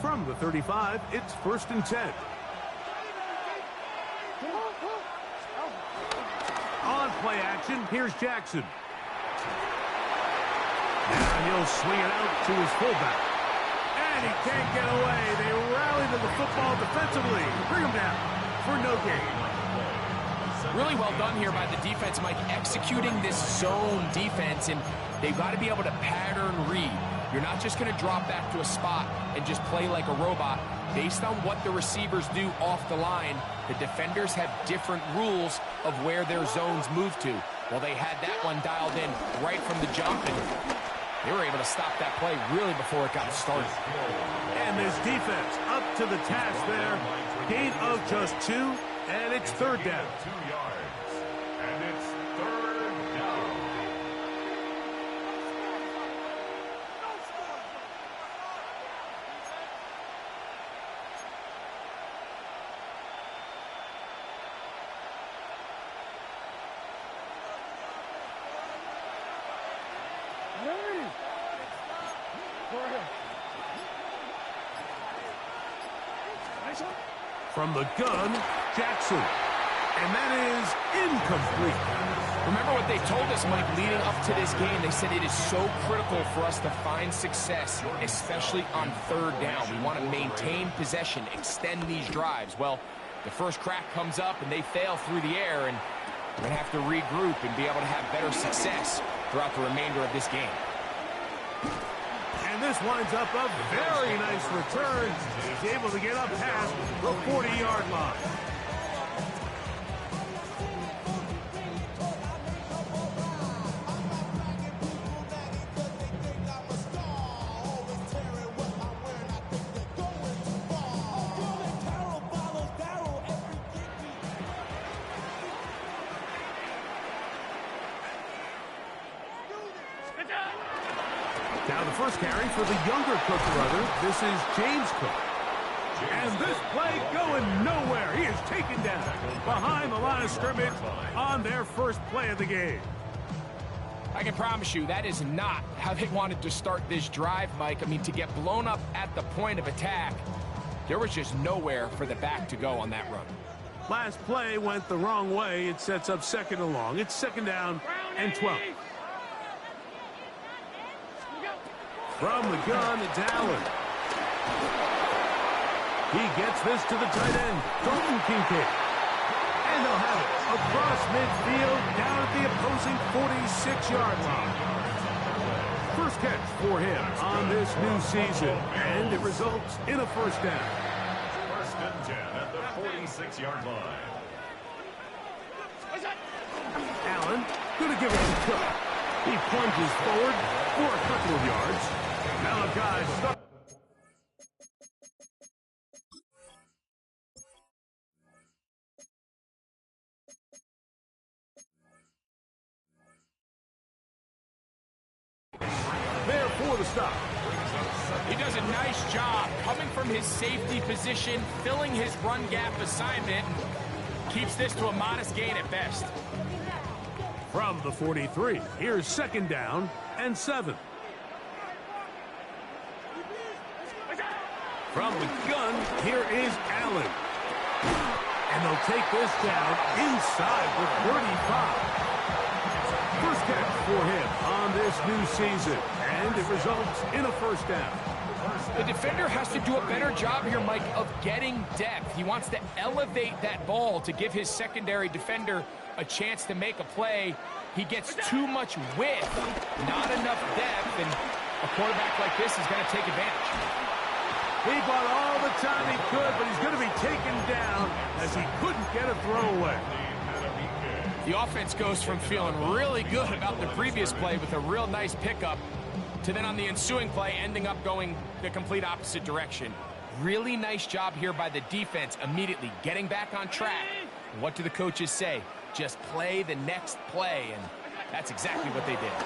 From the 35, it's 1st and 10. On play action, here's Jackson. Now he'll swing it out to his fullback. And he can't get away. They rally to the football defensively. Bring him down for no gain. Really well done here by the defense, Mike, executing this zone defense, and they've got to be able to pattern read. You're not just going to drop back to a spot and just play like a robot. Based on what the receivers do off the line, the defenders have different rules of where their zones move to. Well, they had that one dialed in right from the jump, and they were able to stop that play really before it got started. And this defense up to the task there. Gain of just 2, and it's 3rd down. 2 yards, and it's 3rd down. From the gun, Jackson. And that is incomplete. Remember what they told us, Mike, leading up to this game. They said it is so critical for us to find success, especially on 3rd down. We want to maintain possession, extend these drives. Well, the first crack comes up and they fail through the air, and we're going to have to regroup and be able to have better success throughout the remainder of this game. And this winds up a very nice return. He's able to get up past the 40-yard line. Now the first carry for the younger Cook brother. This is James Cook. And this play going nowhere. He is taken down behind the line of scrimmage on their first play of the game. I can promise you that is not how they wanted to start this drive, Mike. I mean, to get blown up at the point of attack, there was just nowhere for the back to go on that run. Last play went the wrong way. It sets up 2nd and long. It's 2nd down and 12. From the gun, it's Allen. He gets this to the tight end, Dalton Kincaid. And they'll have it across midfield, down at the opposing 46-yard line. First catch for him on this new season, and it results in a 1st down. 1st and 10 at the 46-yard line. Allen going to give it to Cook. He plunges forward for a couple of yards. Malachi stuck. There for the stop. He does a nice job coming from his safety position, filling his run gap assignment, keeps this to a modest gain at best. From the 43, here's 2nd down and 7. From the gun, here is Allen. And they'll take this down inside the 35. First catch for him on this new season, and it results in a 1st down. The defender has to do a better job here, Mike, of getting depth. He wants to elevate that ball to give his secondary defender a chance to make a play. He gets too much width, not enough depth, and a quarterback like this is going to take advantage. He bought all the time he could, but he's going to be taken down as he couldn't get a throwaway. The offense goes from feeling really good about the previous play with a real nice pickup to then on the ensuing play ending up going the complete opposite direction. Really nice job here by the defense immediately getting back on track. And what do the coaches say? Just play the next play, and that's exactly what they did.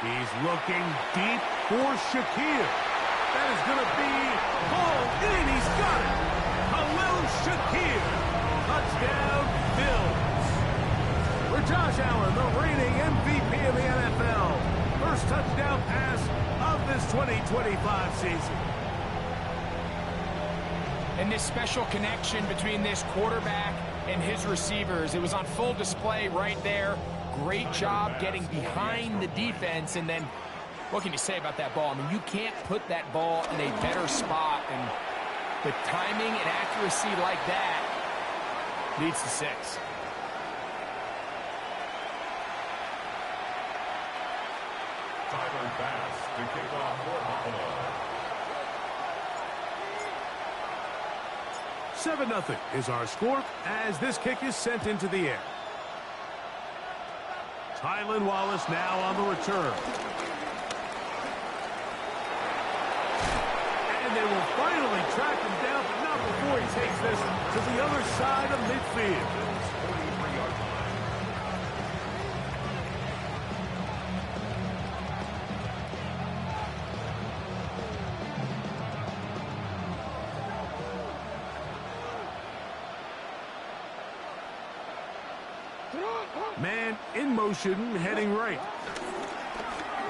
He's looking deep for Shakir. That is going to be hauled in. He's got it. Khalil Shakir. Touchdown, Bills. For Josh Allen, the reigning MVP of the NFL. First touchdown pass of this 2025 season. And this special connection between this quarterback and his receivers, it was on full display right there. Great job getting behind the defense, and then what can you say about that ball? I mean, you can't put that ball in a better spot, and the timing and accuracy like that leads to 6. Tyler Bass to kick off for Buffalo. 7-0 is our score as this kick is sent into the air. Tylan Wallace now on the return. And they will finally track him down, but not before he takes this to the other side of midfield. Man in motion, heading right.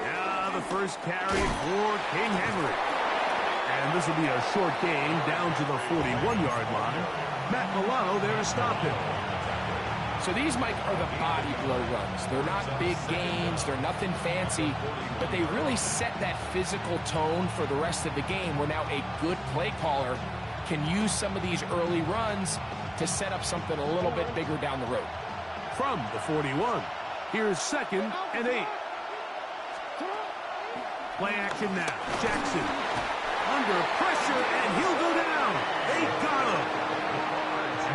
Now the first carry for King Henry. And this will be a short gain down to the 41-yard line. Matt Milano there to stop him. So these, Mike, are the body blow runs. They're not big gains. They're nothing fancy. But they really set that physical tone for the rest of the game where now a good play caller can use some of these early runs to set up something a little bit bigger down the road. From the 41, here's 2nd and 8. Play action now. Jackson under pressure, and he'll go down. They got him.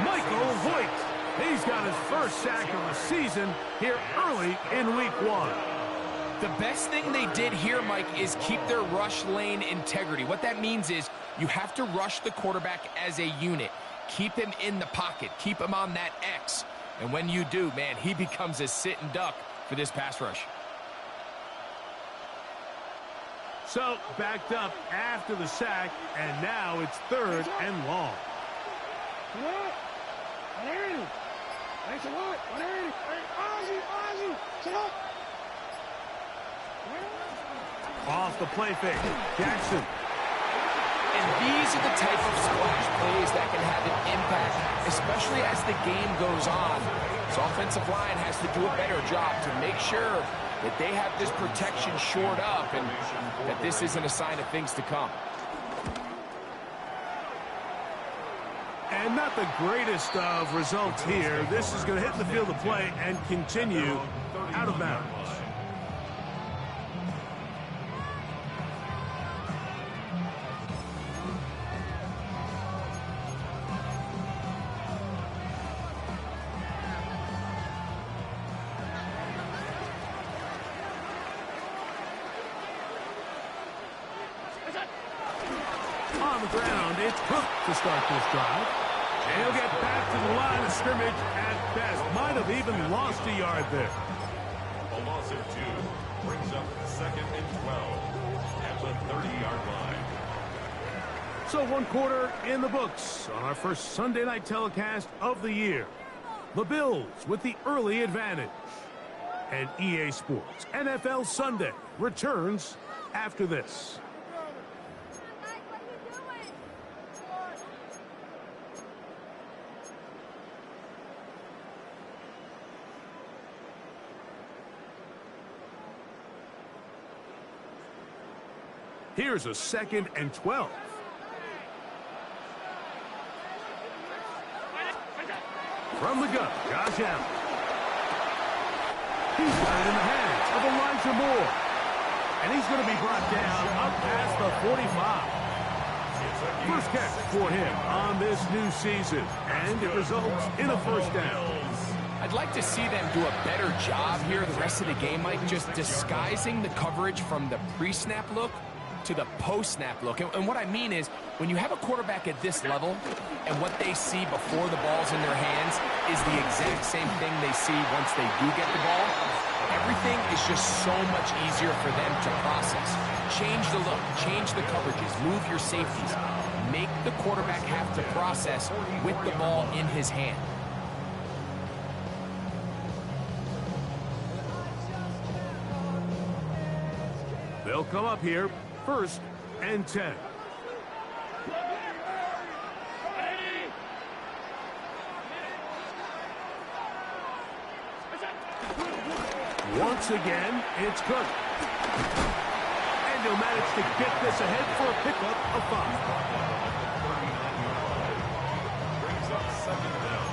Michael Voigt. He's got his first sack of the season here early in week 1. The best thing they did here, Mike, is keep their rush lane integrity. What that means is you have to rush the quarterback as a unit. Keep him in the pocket. Keep him on that X. And when you do, man, he becomes a sit and duck for this pass rush. So, backed up after the sack, and now it's 3rd and long. Off the play fake, Jackson. And these are the type of splash plays that can have an impact, especially as the game goes on. So offensive line has to do a better job to make sure that they have this protection shored up and that this isn't a sign of things to come. And not the greatest of results here. This is going to hit the field of play and continue out of bounds. On the ground, it's Cook to start this drive. And he'll get back to the line of scrimmage at best. Might have even lost a yard there. A loss of 2 brings up 2nd and 12 at the 30-yard line. So 1 quarter in the books on our first Sunday night telecast of the year. The Bills with the early advantage. And EA Sports NFL Sunday returns after this. Here's a 2nd and 12. From the gun, Josh Allen. He's got it in the hands of Elijah Moore. And he's going to be brought down up past the 45. First catch for him on this new season. And it results in a first down. I'd like to see them do a better job here the rest of the game, Mike, just disguising the coverage from the pre-snap look to the post-snap look. And what I mean is, when you have a quarterback at this level, and what they see before the ball's in their hands is the exact same thing they see once they do get the ball, everything is just so much easier for them to process. Change the look, change the coverages, move your safeties. Make the quarterback have to process with the ball in his hand. They'll come up here, 1st and 10. Once again, it's Cook. And he'll manage to get this ahead for a pickup of 5. Brings up second down.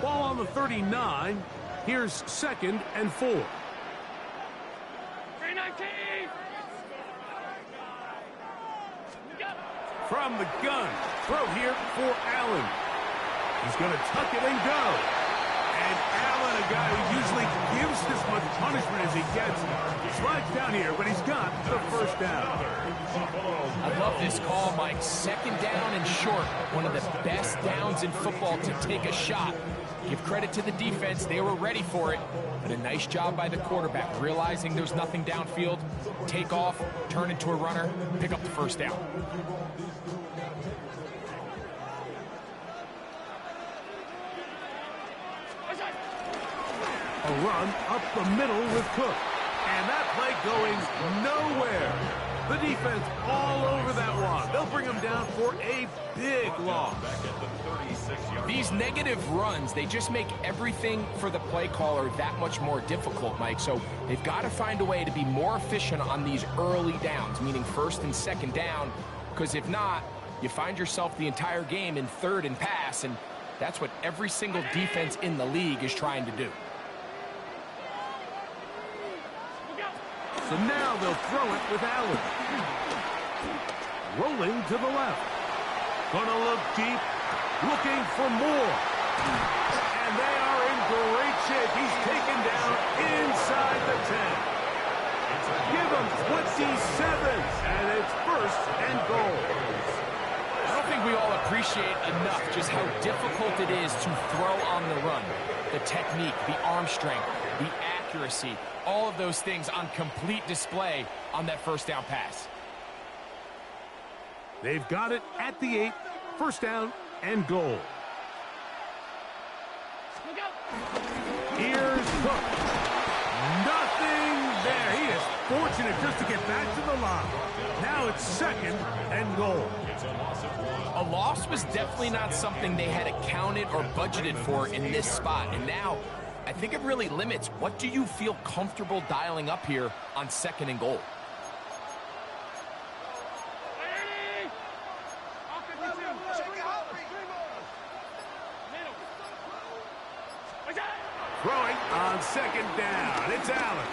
Ball on the 39. Here's 2nd and 4. From the gun, throw here for Allen. He's going to tuck it and go. And Allen, a guy who usually gives this much punishment as he gets, slides down here, but he's got the first down. I love this call, Mike. 2nd down and short. One of the best downs in football to take a shot. Give credit to the defense. They were ready for it. But a nice job by the quarterback, realizing there's nothing downfield. Take off, turn into a runner, pick up the first down. A run up the middle with Cook. And that play going nowhere. The defense all over that one. They'll bring him down for a big loss. Back at the 36-yard. These negative runs, they just make everything for the play caller that much more difficult, Mike. So they've got to find a way to be more efficient on these early downs, meaning 1st and 2nd down, because if not, you find yourself the entire game in 3rd and pass, and that's what every single defense in the league is trying to do. So now they'll throw it with Allen. Rolling to the left. Gonna look deep, looking for more. And they are in great shape. He's taken down inside the 10. Give him 27, and it's 1st and goal. I don't think we all appreciate enough just how difficult it is to throw on the run. The technique, the arm strength, the accuracy, all of those things on complete display on that 1st down pass. They've got it at the 8, 1st down and goal. Here's Cook. Nothing there. He is fortunate just to get back to the line. Now it's 2nd and goal. A loss was definitely not something they had accounted or budgeted for in this spot. And now, I think it really limits what do you feel comfortable dialing up here on 2nd and goal. Throwing on 2nd down. It's Allen.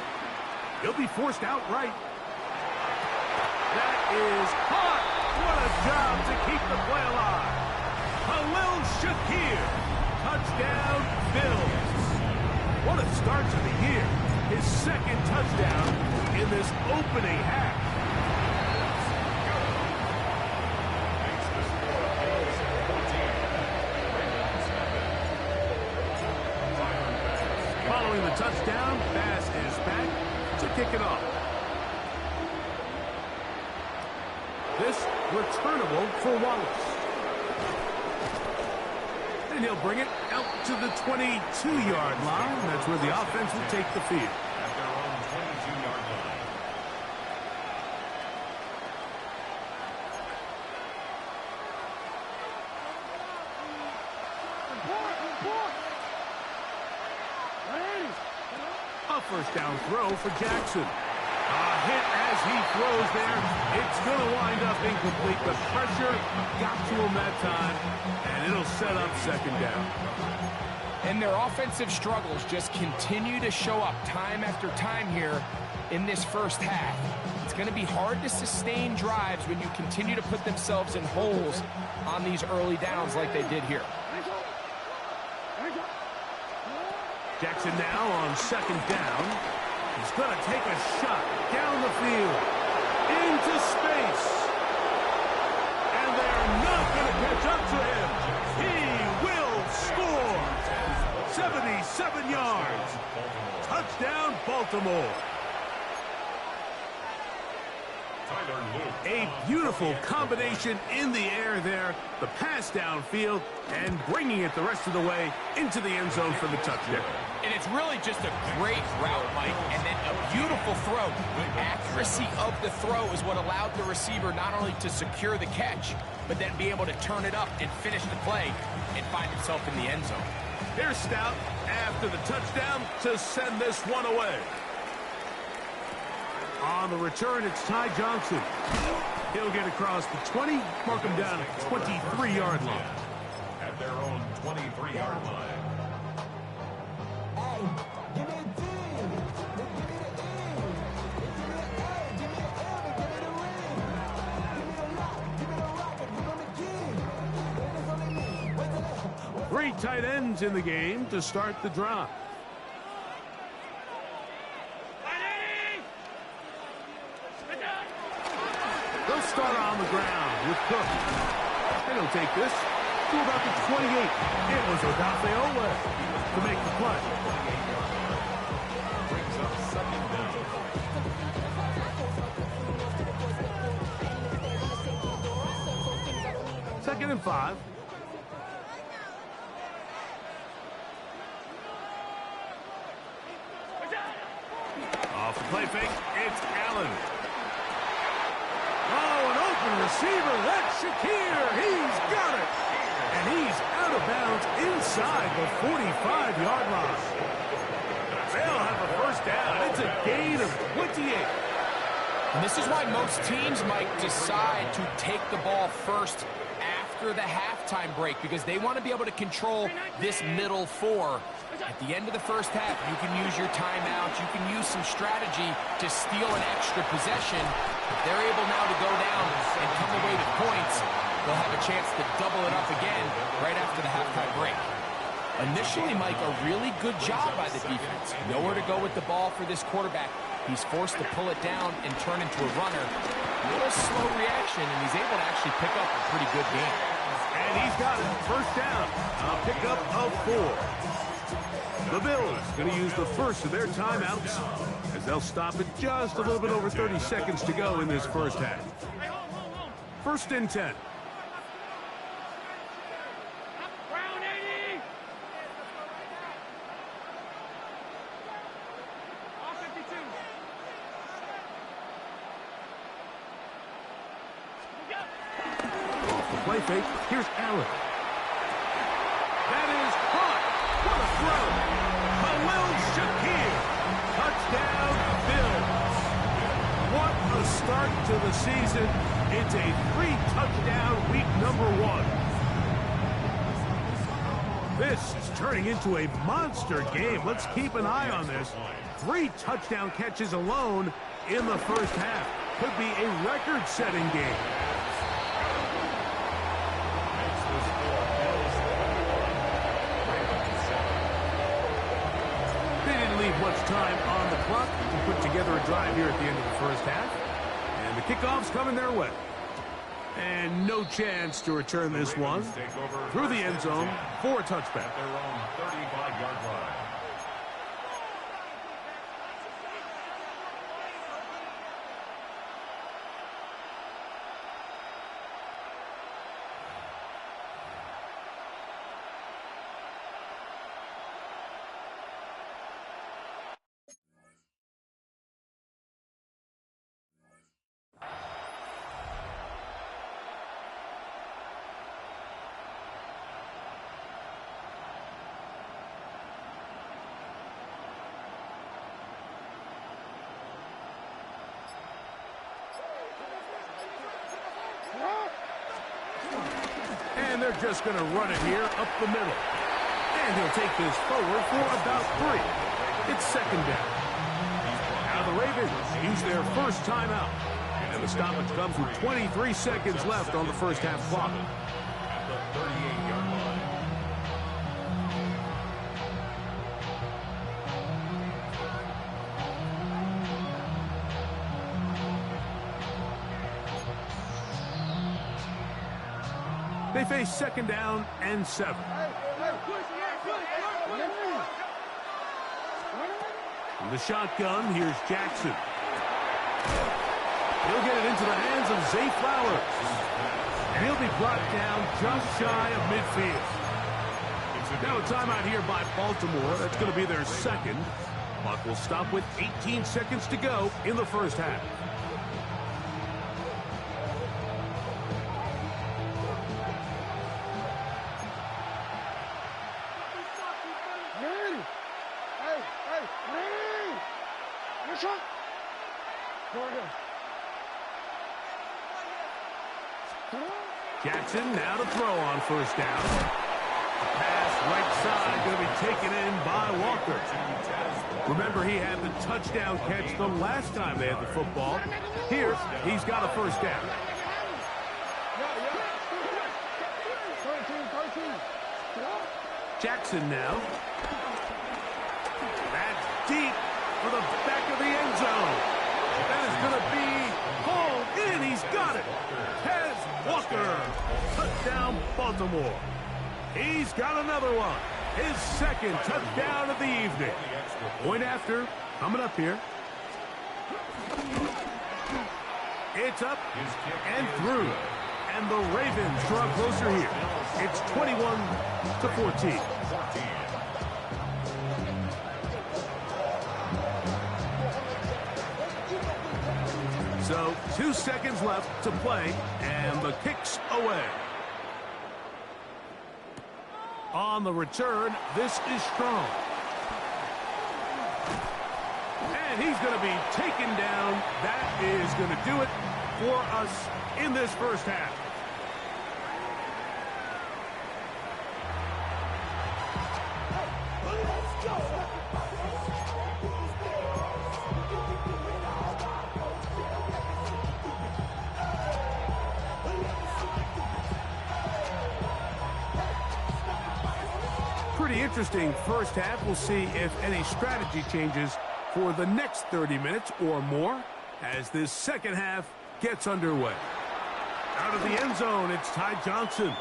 He'll be forced outright. That is caught. What a job to keep the play alive. Khalil Shakir. Touchdown, Bills. What a start to the year. His 2nd touchdown in this opening half. Following the touchdown, pass is back to kick it off. This returnable for Wallace. And he'll bring it out to the 22-yard line. That's where the offense will take the field. At their own 22-yard line. A 1st down throw for Jackson. A hit as he throws there. It's going to wind up incomplete. The pressure got to him that time, and it'll set up 2nd down. And their offensive struggles just continue to show up time after time here in this 1st half. It's going to be hard to sustain drives when you continue to put themselves in holes on these early downs like they did here. Jackson now on 2nd down. He's going to take a shot down the field into space. And they're not going to catch up to him. He will score. 77 yards. Touchdown, Baltimore. A beautiful combination in the air there. The pass downfield and bringing it the rest of the way into the end zone for the touchdown. And it's really just a great route, Mike, and then a beautiful throw. The accuracy of the throw is what allowed the receiver not only to secure the catch, but then be able to turn it up and finish the play and find himself in the end zone. Here's Stout after the touchdown to send this one away. On the return, it's Ty Johnson. He'll get across the 20, mark him down at the 23-yard line. At their own 23-yard line. Three tight ends in the game to start the drive. They'll start on the ground with Cook. And he'll take this to about the 28. It was Odafe to make the play. Brings up second down. Second and 5. Off the play fake, it's Allen. Oh, an open receiver, that's Shakir. He's got it. And he's out of bounds inside the 45-yard line. They'll have a first down. It's a gain of 28. And this is why most teams might decide to take the ball first after the halftime break, because they want to be able to control this middle four. At the end of the first half, you can use your timeouts, you can use some strategy to steal an extra possession. If they're able now to go down and come away with points, they'll have a chance to double it up again right after the halftime break. Initially, Mike, a really good job by the defense. Nowhere to go with the ball for this quarterback. He's forced to pull it down and turn into a runner. A little slow reaction, and he's able to actually pick up a pretty good game. And he's got it. First down. A pickup of 4. The Bills going to use the first of their timeouts as they'll stop it just a little bit over 30 seconds to go in this first half. First and 10. Off the play fake, here's Allen. That is caught. What a throw. Khalil Shakir. Touchdown, Bills. What a start to the season. It's a 3-touchdown week number 1. This is turning into a monster game. Let's keep an eye on this. 3 touchdown catches alone in the first half. Could be a record-setting game. Leave much time on the clock to put together a drive here at the end of the first half. And the kickoff's coming their way. And no chance to return this one through the end zone for a touchback. Their own 35-yard line. And they're just going to run it here up the middle. And he'll take this forward for about 3. It's second down. Now the Ravens use their first timeout. And the stoppage comes with 23 seconds left on the first half clock. At the 38-yard line. They face second down and 7. From the shotgun, here's Jackson. He'll get it into the hands of Zay Flowers. And he'll be brought down just shy of midfield. Now a timeout here by Baltimore. That's going to be their second. Clock will stop with 18 seconds to go in the first half. Jackson now to throw on first down. Pass right side going to be taken in by Walker. Remember, he had the touchdown catch the last time they had the football. Here, he's got a first down. Jackson now. That's deep for the back of the end zone. That is going to be hauled in. He's got it. Tez Walker. Touchdown, Baltimore. He's got another one. His second touchdown of the evening. Point after. Coming up here. It's up and through. And the Ravens draw closer here. It's 21-14. So 2 seconds left to play, and the kick's away. On the return, this is Strong. And he's going to be taken down. That is going to do it for us in this first half. Pretty interesting first half. We'll see if any strategy changes for the next 30 minutes or more as this second half gets underway. Out of the end zone, it's Ty Johnson.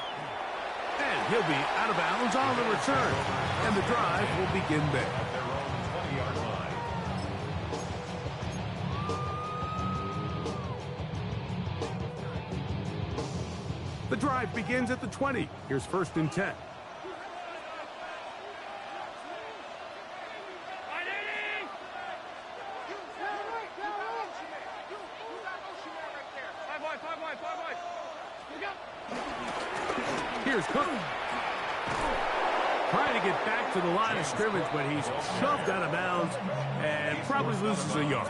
And he'll be out of bounds on the return. And the drive will begin there. The drive begins at the 20. Here's 1st and 10. Here's Cook. Trying to get back to the line of scrimmage, but he's shoved out of bounds and probably loses a yard.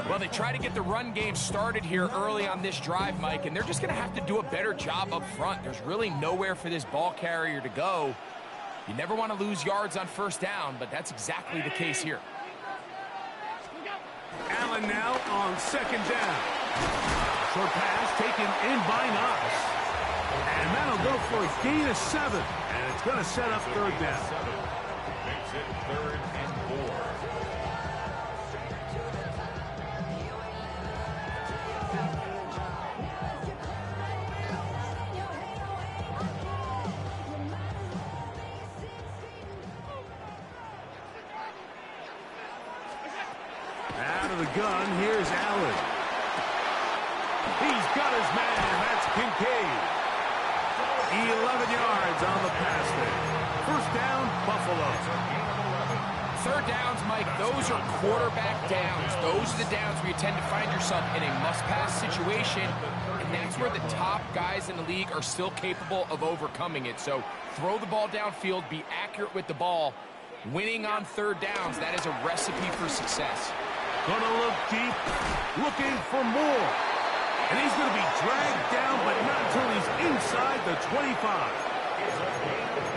Well, they try to get the run game started here early on this drive, Mike, and they're just going to have to do a better job up front. There's really nowhere for this ball carrier to go. You never want to lose yards on first down, but that's exactly the case here. Allen now on second down. Short pass taken in by Knox. And that'll go for a gain of 7. And it's going to set up third down. Makes it 3rd and 4. Out of the gun, here's Allen. He's got his man. That's Kincaid. 11 yards on the pass there. First down, Buffalo. Third downs, Mike, those are quarterback downs. Those are the downs where you tend to find yourself in a must-pass situation, and that's where the top guys in the league are still capable of overcoming it. So throw the ball downfield, be accurate with the ball. Winning on third downs, that is a recipe for success. Gonna look deep, looking for more. And he's going to be dragged down, but not until he's inside the 25.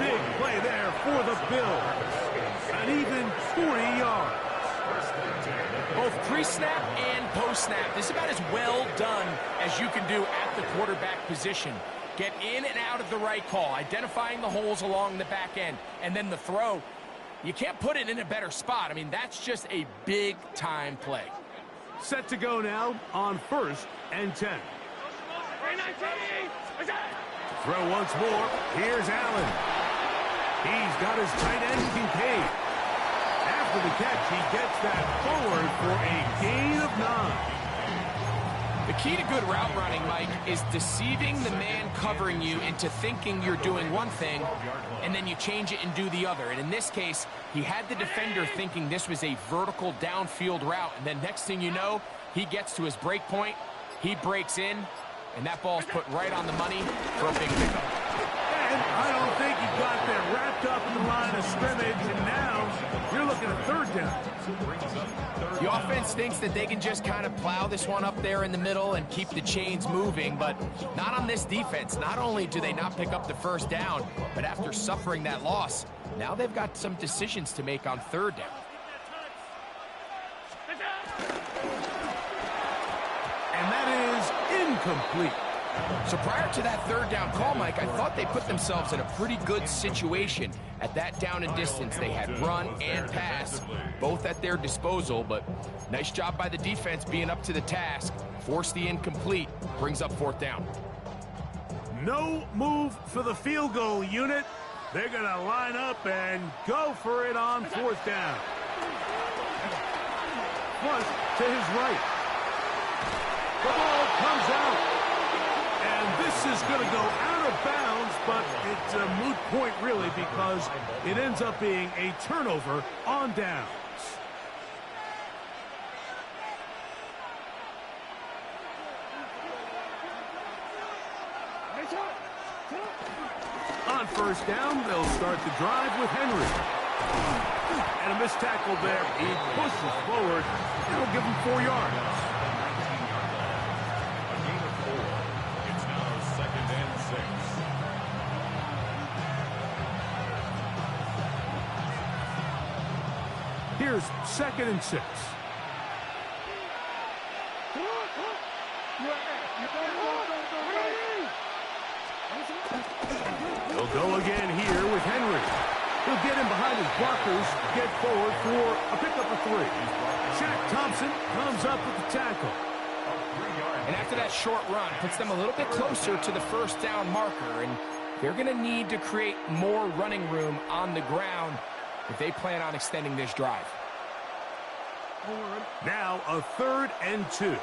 Big play there for the Bills. An even 40 yards. Both pre-snap and post-snap. This is about as well done as you can do at the quarterback position. Get in and out of the right call, identifying the holes along the back end, and then the throw. You can't put it in a better spot. I mean, that's just a big-time play. Set to go now on 1st and 10. Throw once more. Here's Allen. He's got his tight end, Kincaid. After the catch, he gets that forward for a gain of 9. The key to good route running, Mike, is deceiving the man covering you into thinking you're doing one thing, and then you change it and do the other. And in this case, he had the defender thinking this was a vertical downfield route, and then next thing you know, he gets to his break point, he breaks in, and that ball's put right on the money for a big pickup. And I don't think he got there wrapped up in the line of scrimmage, and now you're looking at third down. The offense thinks that they can just kind of plow this one up there in the middle and keep the chains moving, but not on this defense. Not only do they not pick up the first down, but after suffering that loss, now they've got some decisions to make on third down. And that is incomplete. So prior to that third down call, Mike, I thought they put themselves in a pretty good situation at that down and distance. They had run and pass, both at their disposal, but nice job by the defense being up to the task. Force the incomplete, brings up fourth down. No move for the field goal unit. They're going to line up and go for it on fourth down. Plus, to his right. The ball comes out. And this is going to go out of bounds, but it's a moot point, really, because it ends up being a turnover on downs. On first down, they'll start the drive with Henry. And a missed tackle there. He pushes forward. It'll give him 4 yards. Here's 2nd and 6. He'll go again here with Henry. He'll get him behind his blockers, get forward for a pickup of 3. Shaq Thompson comes up with the tackle. And after that short run, puts them a little bit closer to the first down marker, and they're going to need to create more running room on the ground if they plan on extending this drive. Now a 3rd and 2.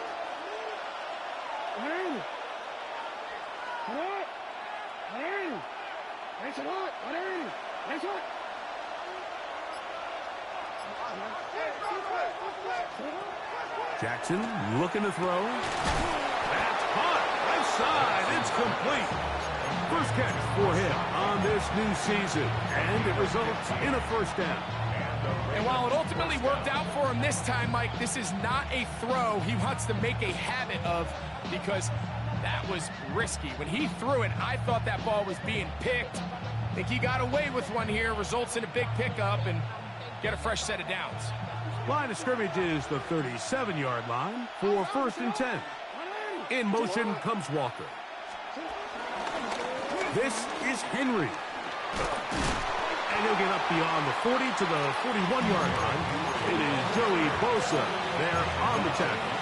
Jackson looking to throw. That's caught. Left side. It's complete. First catch for him on this new season. And it results in a first down. And while it ultimately worked out for him this time, Mike, this is not a throw he wants to make a habit of, because that was risky. When he threw it, I thought that ball was being picked. I think he got away with one here, results in a big pickup, and get a fresh set of downs. Line of scrimmage is the 37-yard line for 1st and 10. In motion comes Walker. This is Henry. And he'll get up beyond the 40 to the 41-yard line. It is Joey Bosa there on the tackle.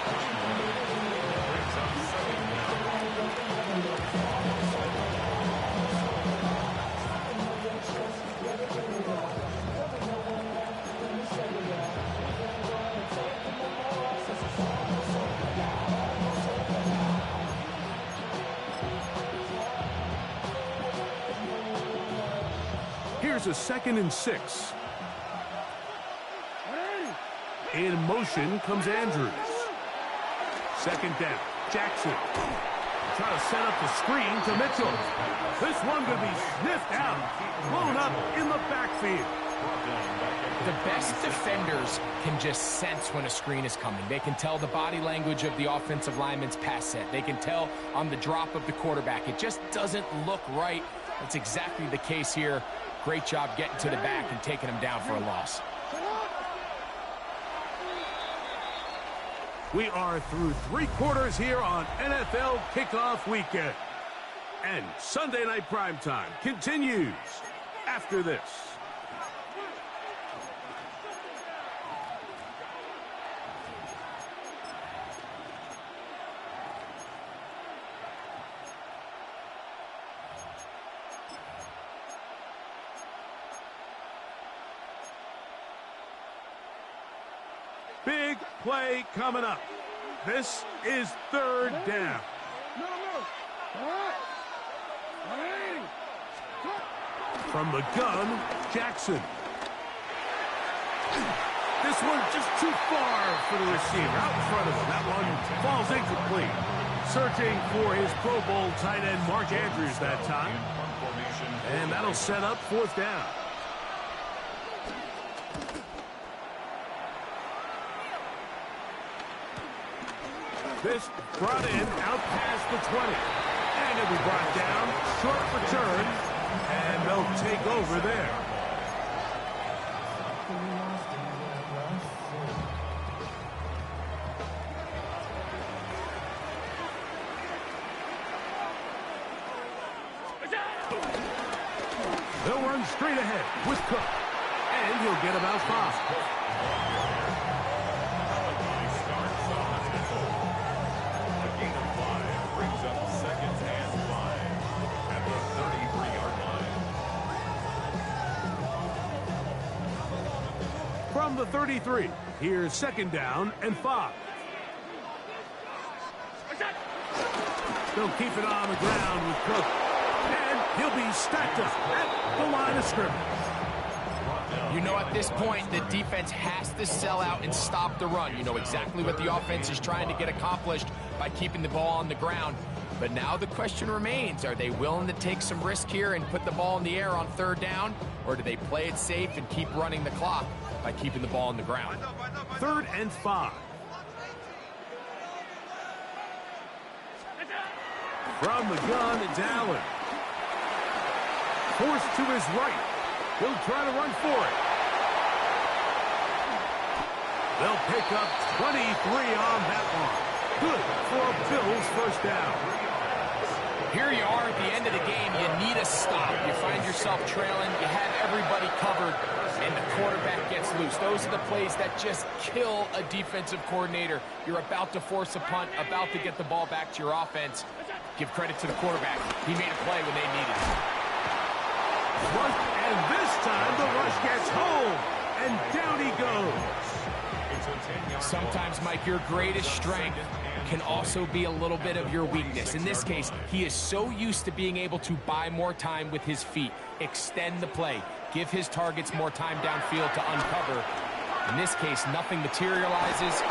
Here's a 2nd and 6. In motion comes Andrews. 2nd down. Jackson. Trying to set up the screen to Mitchell. This one going to be sniffed out. Blown up in the backfield. The best defenders can just sense when a screen is coming. They can tell the body language of the offensive lineman's pass set. They can tell on the drop of the quarterback. It just doesn't look right. That's exactly the case here. Great job getting to the back and taking him down for a loss. We are through 3 quarters here on NFL Kickoff Weekend. And Sunday Night Primetime continues after this. Big play coming up. This is third down. From the gun, Jackson. This one just too far for the receiver. Out in front of him. That one falls incomplete. Searching for his Pro Bowl tight end, Mark Andrews, that time. And that'll set up fourth down. This brought in out past the 20. And it'll be brought down. Short return. And they'll take over there. They'll run straight ahead with Cook. And he'll get about 5. From the 33, here's second down and 5. They'll keep it on the ground with Cook. And he'll be stacked up at the line of scrimmage. You know, at this point, the defense has to sell out and stop the run. You know exactly what the offense is trying to get accomplished by keeping the ball on the ground. But now the question remains, are they willing to take some risk here and put the ball in the air on third down? Or do they play it safe and keep running the clock by keeping the ball on the ground? Third and 5. From the gun, it's Allen. Forced to his right. He'll try to run for it. They'll pick up 23 on that one. Good for a Bills first down. Here you are at the end of the game. You need a stop. You find yourself trailing. You have everybody covered, and the quarterback gets loose. Those are the plays that just kill a defensive coordinator. You're about to force a punt, about to get the ball back to your offense. Give credit to the quarterback. He made a play when they needed it. And this time the rush gets home, and down he goes. Sometimes, Mike, your greatest strength can also be a little bit of your weakness. In this case, he is so used to being able to buy more time with his feet, extend the play, give his targets more time downfield to uncover. In this case, nothing materializes,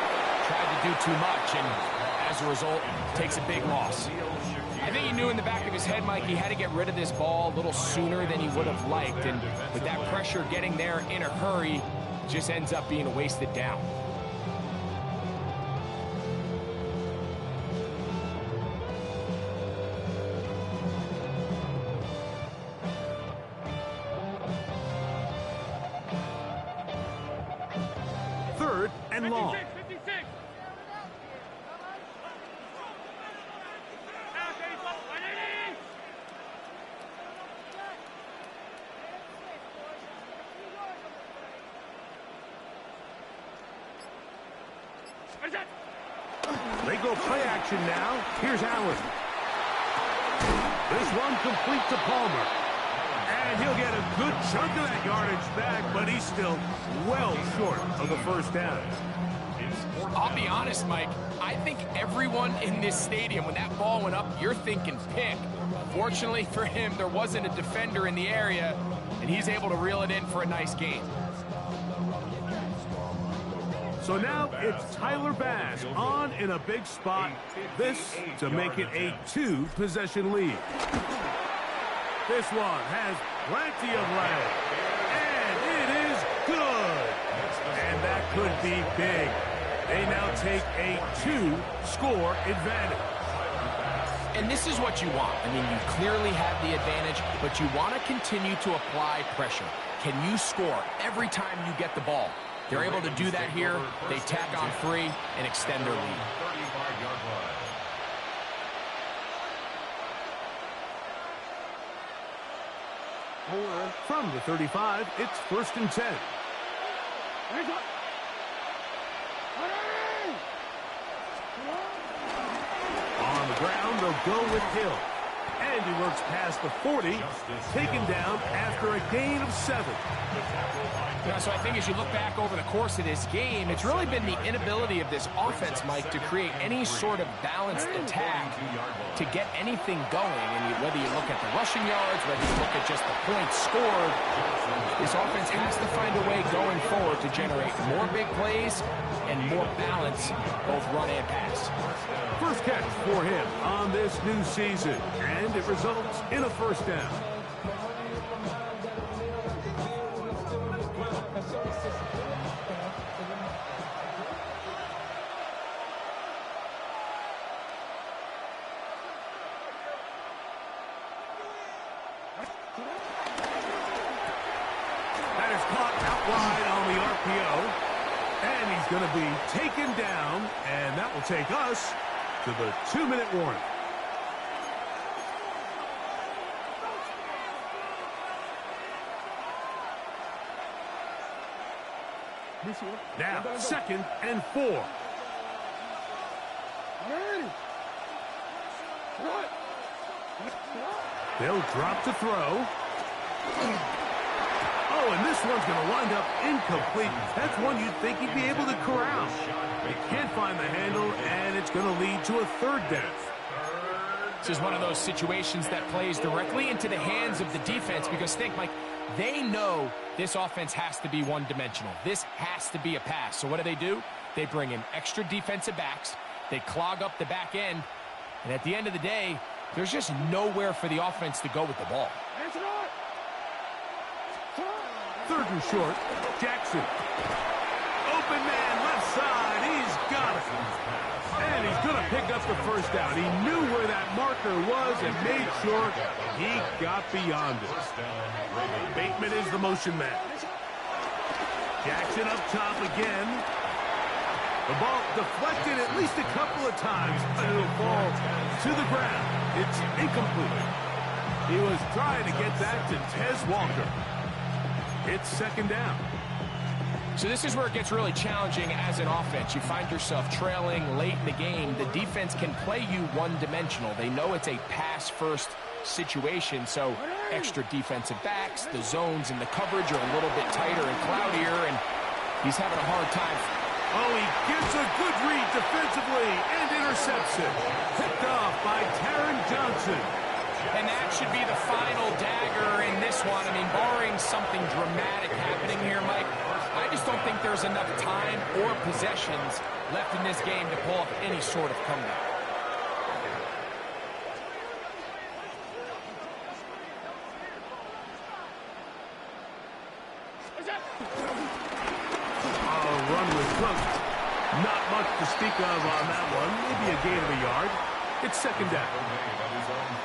tried to do too much, and as a result, takes a big loss. I think he knew in the back of his head, Mike, he had to get rid of this ball a little sooner than he would have liked, and with that pressure getting there in a hurry, just ends up being a wasted down. Third and long. They go play action now. Here's Allen. This one complete to Palmer. And he'll get a good chunk of that yardage back, but he's still well short of the first down. I'll be honest, Mike. I think everyone in this stadium, when that ball went up, you're thinking pick. Fortunately for him, there wasn't a defender in the area, and he's able to reel it in for a nice gain. So now it's Tyler Bass on in a big spot. This to make it a 2-possession lead. This one has plenty of leg. And it is good. And that could be big. They now take a 2-score advantage. And this is what you want. I mean, you clearly have the advantage, but you want to continue to apply pressure. Can you score every time you get the ball? They're able to do that here. They tack on 3 and extend their lead. From the 35, it's first and 10. On the ground, they'll go with Hill. And he works past the 40, taken down after a gain of 7. Yeah, so I think as you look back over the course of this game, it's really been the inability of this offense, Mike, to create any sort of balanced attack to get anything going. And whether you look at the rushing yards, whether you look at just the points scored, this offense has to find a way going forward to generate more big plays and more balance, both run and pass. First catch for him on this new season, and it results in a first down. That is caught out wide on the RPO. And he's going to be taken down, and that will take us to the 2-minute warning. Now, 2nd and 4. They'll drop to throw. Oh, and this one's going to wind up incomplete. That's one you'd think he'd be able to corral. He can't find the handle, and it's going to lead to a 3rd down. This is one of those situations that plays directly into the hands of the defense because, think, Mike, they know this offense has to be one-dimensional. This has to be a pass. So what do? They bring in extra defensive backs. They clog up the back end. And at the end of the day, there's just nowhere for the offense to go with the ball. 3rd and short, Jackson. Open man, left side, he's got it. And he's going to pick up the first down. He knew where that marker was and made sure he got beyond it. Bateman is the motion man. Jackson up top again. The ball deflected at least a couple of times, but it'll fall to the ground. It's incomplete. He was trying to get that to Tez Walker. It's 2nd down. So this is where it gets really challenging as an offense. You find yourself trailing late in the game. The defense can play you one-dimensional. They know it's a pass-first situation, so extra defensive backs, the zones and the coverage are a little bit tighter and cloudier, and he's having a hard time. Oh, he gets a good read defensively and intercepts it. Picked off by Taron Johnson. And that should be the final dagger in this one. I mean, barring something dramatic happening here, Mike, I just don't think there's enough time or possessions left in this game to pull off any sort of comeback. Run was cooked. Not much to speak of on that one. Maybe a gain of a yard. It's 2nd down.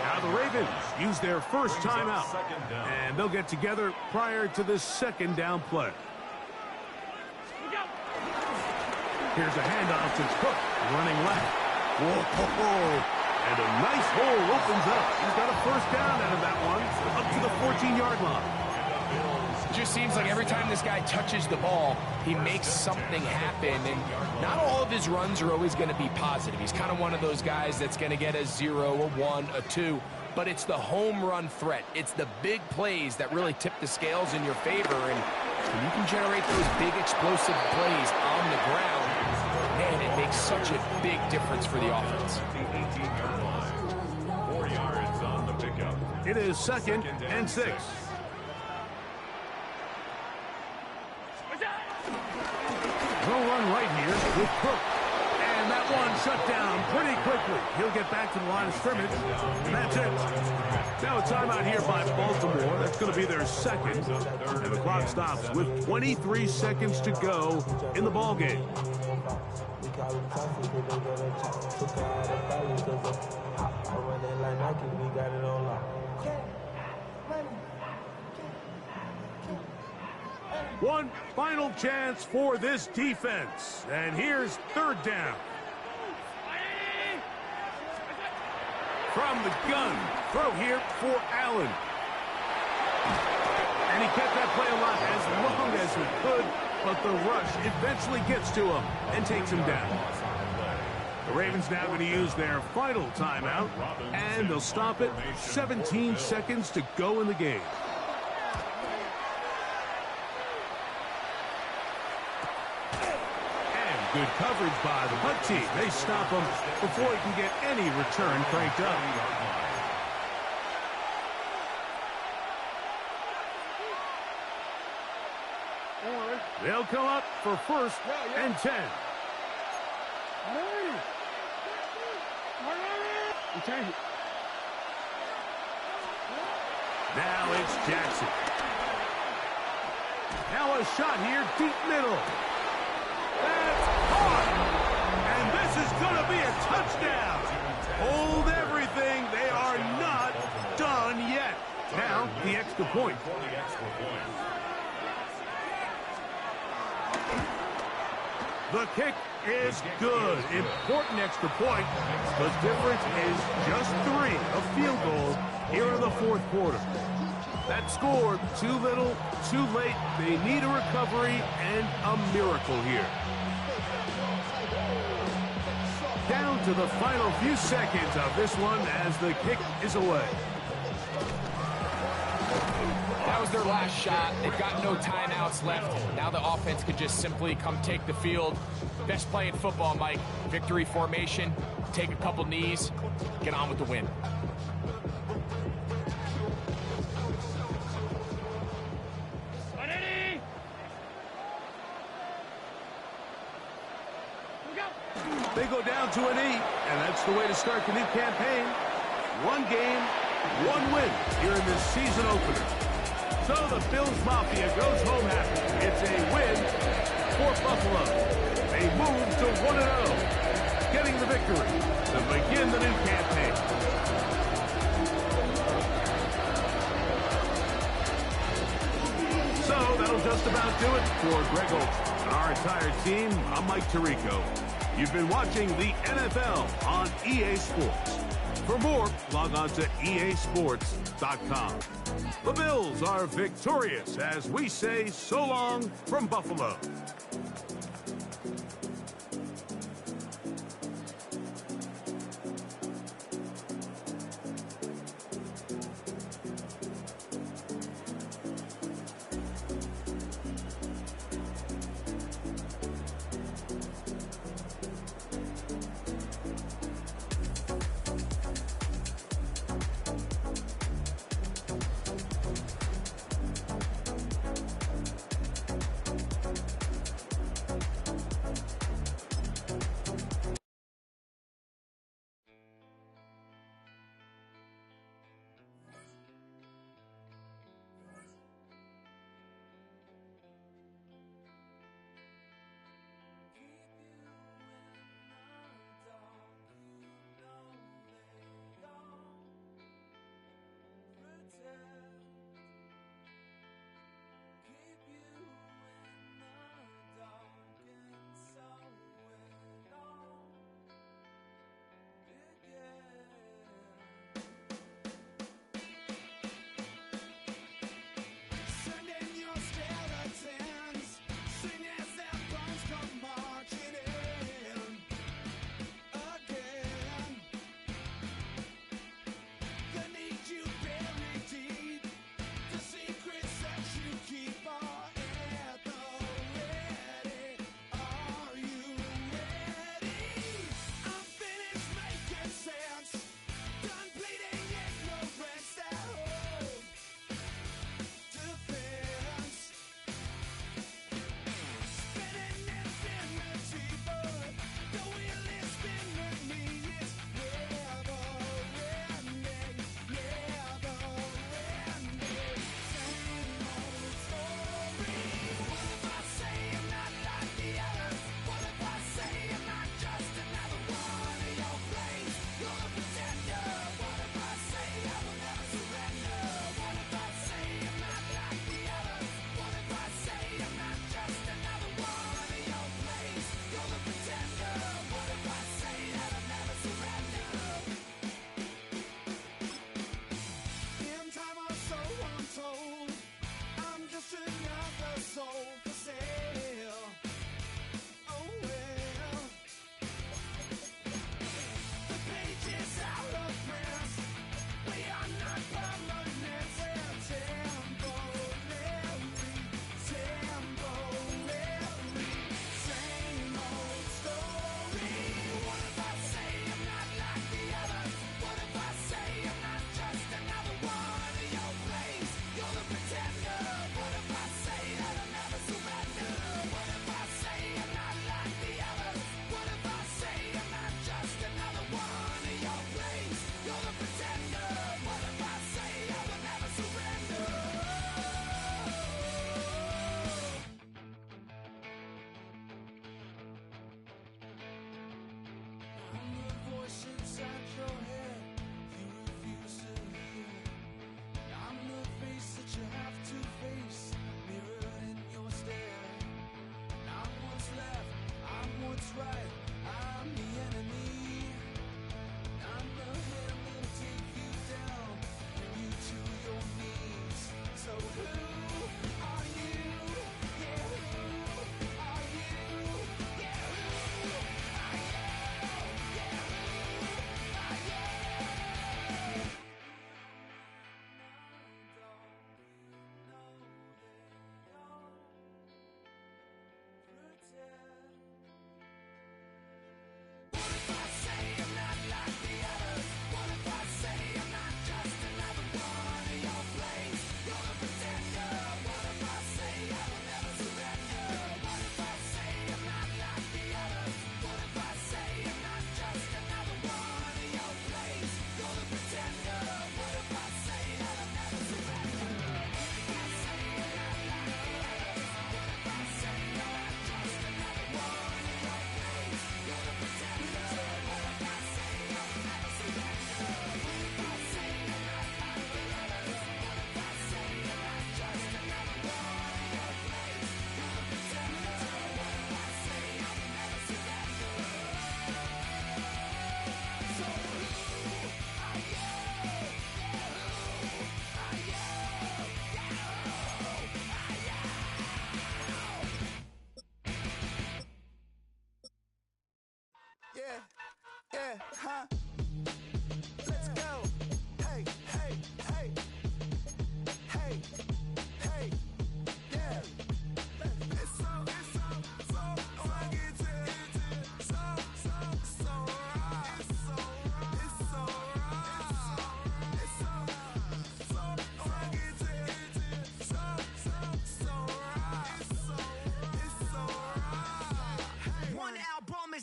Now the Ravens use their first timeout, and they'll get together prior to this 2nd down play. Here's a handoff to Cook, running left. Whoa! And a nice hole opens up. He's got a first down out of that one, up to the 14-yard line. It just seems like every time this guy touches the ball, he makes something happen, and not all of his runs are always going to be positive. He's kind of one of those guys that's going to get a 0, a 1, a 2, but it's the home run threat. It's the big plays that really tip the scales in your favor, and when you can generate those big explosive plays on the ground, man, it makes such a big difference for the offense. 4 yards on the pickup. It is 2nd and 6. They'll run right here with Cook. And that one shut down pretty quickly. He'll get back to the line of scrimmage. And that's it. Now a timeout here by Baltimore. That's going to be their 2nd. And the clock stops with 23 seconds to go in the ballgame. One final chance for this defense. And here's 3rd down. From the gun, throw here for Allen. And he kept that play alive as long as he could, but the rush eventually gets to him and takes him down. The Ravens now going to use their final timeout, and they'll stop it. 17 seconds to go in the game. And good coverage by the punt team. They stop him before he can get any return cranked up. They'll come up for 1st and 10. Now it's Jackson. Now a shot here, deep middle. That's caught. And this is going to be a touchdown. Hold everything. They are not done yet. Now the extra point. The kick is good. Important extra point. The difference is just 3, a field goal here in the 4th quarter. That scored too little, too late. They need a recovery and a miracle here. Down to the final few seconds of this one as the kick is away. That was their last shot. They've got no timeouts left. Now the offense could just simply come take the field. Best play in football, Mike. Victory formation, take a couple knees, get on with the win. They go down to an E, and that's the way to start the new campaign. 1 game, 1 win here in this season opener. So the Bills Mafia goes home happy. It's a win for Buffalo. They move to 1-0, getting the victory to begin the new campaign. So that'll just about do it for Greg Olson and our entire team. I'm Mike Tirico. You've been watching the NFL on EA Sports. For more, log on to easports.com. The Bills are victorious as we say so long from Buffalo.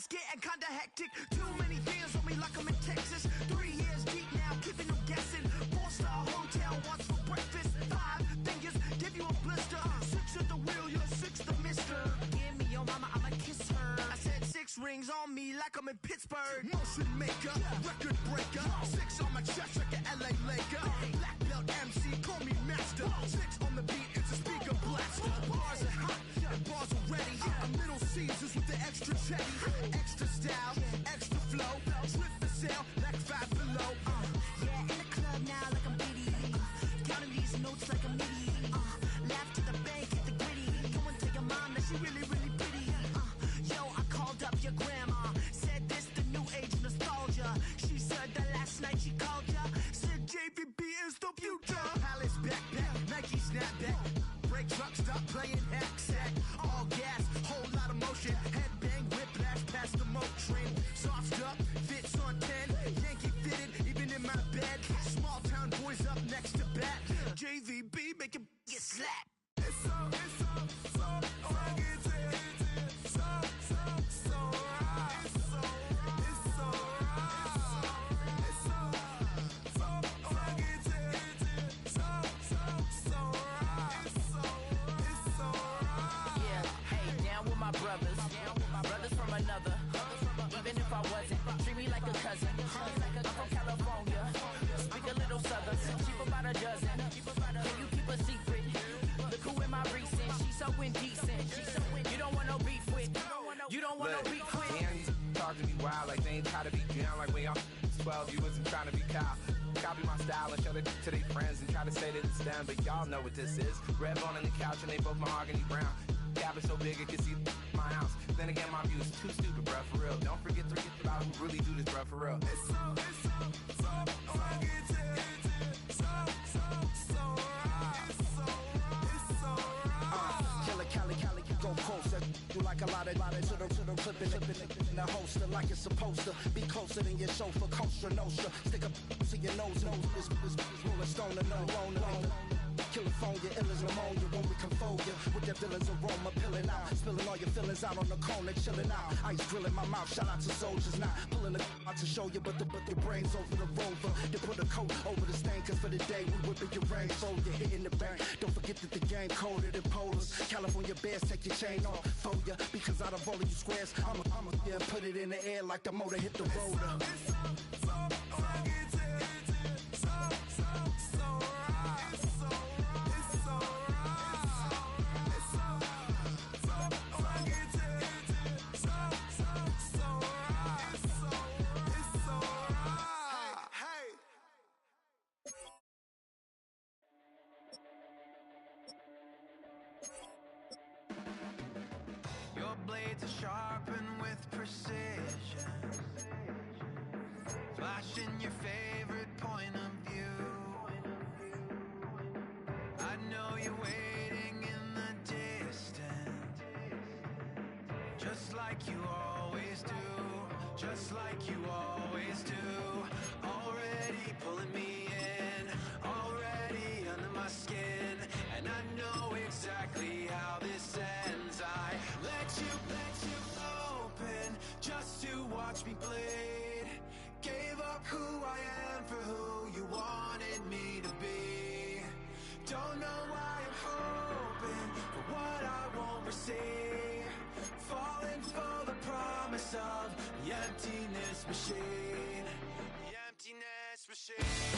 getting kinda hectic. Too many things on me like I'm in Texas. 3 years deep now, keeping them guessing. 4-star hotel, what's for breakfast? 5 fingers, give you a blister. 6 at the wheel, you're 6 the mister. Give me your mama, I'ma kiss her. I said 6 rings on me like I'm in Pittsburgh. Motion maker, record breaker. 6 on my chest like an LA Laker. Black belt MC, call me master. 6 on the beat, it's a speaker blaster. Bars are hot, and bars are ready. I'm Little Caesars with the extra chetty. Extra style, extra flow. Slip for sale, like 5 below. Yeah, in the club now like I'm Diddy. Counting these notes like a MIDI. Laugh to the bank, hit the gritty. Go and tell your mom that she really, really pretty. Yo, I called up your grandma. Said this the new age nostalgia. She said that last night she called ya. Said JVB is the future. Palace backpack, Nike snapback. Brake truck, stop playing hack sack. All gas, whole lot of motion. Headbang, whiplash, past the moat train. Soft stuff, fits on 10. Yankee fitted, even in my bed. Small town boys up next to bat. JVB make it get slapped. It's so right. Brothers from another. Even if I wasn't, treat me like a cousin. I'm from California, speak a little southern. Cheap about a dozen. Can you keep a secret? Look who in my recent. She's so indecent. You don't want no beef with. You don't want no beef with. Damn, you talk to me wild like they ain't try to be down. Like when y'all 12, you wasn't trying to be Kyle. Copy my style and show it to their friends and try to say that it's them, but y'all know what this is. Red bone on the couch and they both mahogany brown. Cabin so big it can see my house. Then again, my view is too stupid, bruh, for real. Don't forget about who really do this, bruh, for real. It's so Cali, go closer. Do like a lot of to the clipping in the holster like it's supposed to be closer than your chauffeur. Coaster Nostra, stick up to your nose. This rolling stone and no loan. California, ill as pneumonia when we come for you. With that villain's aroma, pilling out. Spilling all your feelings out on the corner, chilling out. Ice grilling my mouth, shout out to soldiers. Not pulling the out to show you, but the brains over the rover. They put a coat over the stain, cause for the day we whipping your range. So you're hitting the bank. Don't forget that the game colder than polars. California bears, take your chain off for ya. Because out of all of you squares, I'ma yeah, put it in the air like the motor hit the rotor. Your blades are sharpened with precision, flashing your favorite point of view. I know you're waiting in the distance, just like you always do, just like you always do. Already pulling me in, already under my skin, and I know exactly how this ends. I let you open just to watch me bleed. Gave up who I am for who you wanted me to be. Don't know why I'm hoping for what I won't receive. Falling for the promise of the emptiness machine. The emptiness machine.